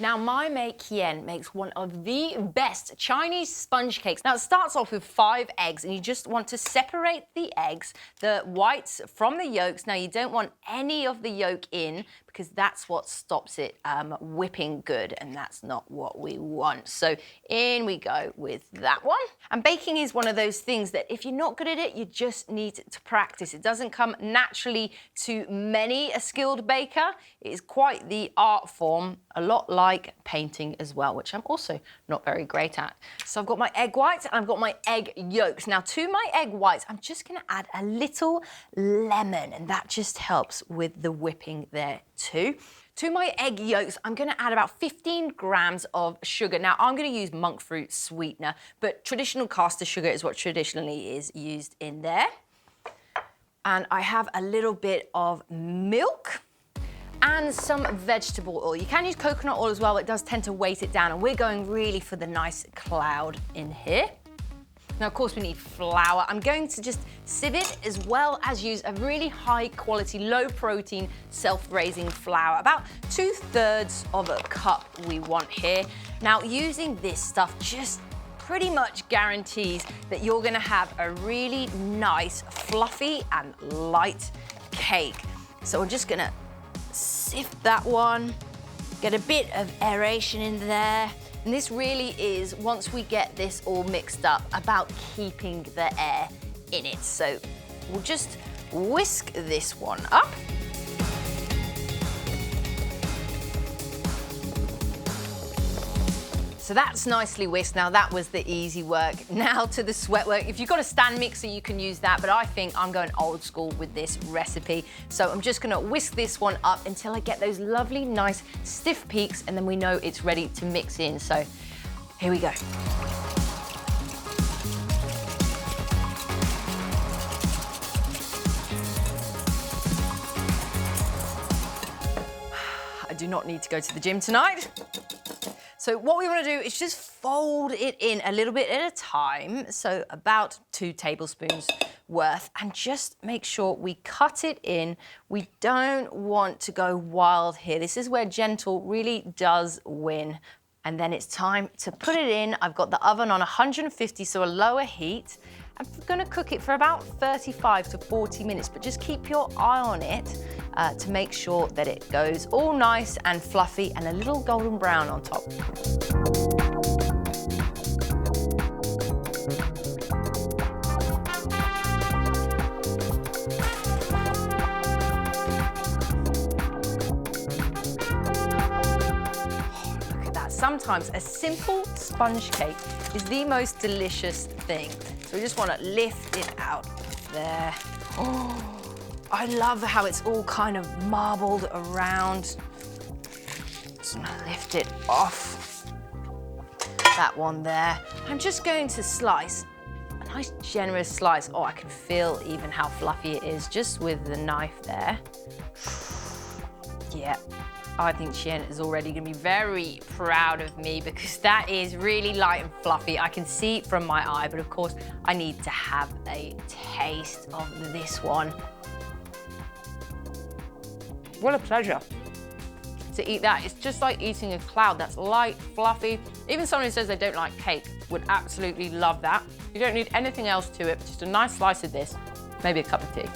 Now, my mate Qian makes one of the best Chinese sponge cakes. Now, it starts off with 5 eggs, and you just want to separate the eggs, the whites from the yolks. Now, you don't want any of the yolk in because that's what stops it whipping good, and that's not what we want. So in we go with that one. And baking is one of those things that if you're not good at it, you just need to practice. It doesn't come naturally to many a skilled baker. It is quite the art form, a lot like painting as well, which I'm also not very great at. So I've got my egg whites and I've got my egg yolks. Now to my egg whites, I'm just gonna add a little lemon, and that just helps with the whipping there too. To my egg yolks, I'm gonna add about 15 grams of sugar. Now, I'm gonna use monk fruit sweetener, but traditional caster sugar is what traditionally is used in there. And I have a little bit of milk and some vegetable oil. You can use coconut oil as well, but it does tend to weight it down, and we're going really for the nice cloud in here. Now, of course, we need flour. I'm going to just sieve it as well as use a really high quality, low protein, self-raising flour. About 2/3 of a cup we want here. Now, using this stuff just pretty much guarantees that you're gonna have a really nice, fluffy and light cake. So we're just gonna sift that one, get a bit of aeration in there. And this really is, once we get this all mixed up, about keeping the air in it. So we'll just whisk this one up. So that's nicely whisked. Now that was the easy work. Now to the sweat work. If you've got a stand mixer, you can use that, but I think I'm going old school with this recipe. So I'm just gonna whisk this one up until I get those lovely, nice, stiff peaks, and then we know it's ready to mix in. So here we go. I do not need to go to the gym tonight. So what we want to do is just fold it in a little bit at a time, so about 2 tablespoons worth, and just make sure we cut it in. We don't want to go wild here. This is where gentle really does win. And then it's time to put it in. I've got the oven on 150, so a lower heat. I'm gonna cook it for about 35 to 40 minutes, but just keep your eye on it to make sure that it goes all nice and fluffy and a little golden brown on top. Sometimes a simple sponge cake is the most delicious thing. So we just want to lift it out there. Oh, I love how it's all kind of marbled around. Just want to lift it off. That one there. I'm just going to slice a nice generous slice. Oh, I can feel even how fluffy it is just with the knife there. Yeah. I think Qian is already gonna be very proud of me because that is really light and fluffy. I can see it from my eye, but of course I need to have a taste of this one. What a pleasure to eat that. It's just like eating a cloud that's light, fluffy. Even someone who says they don't like cake would absolutely love that. You don't need anything else to it, just a nice slice of this, maybe a cup of tea.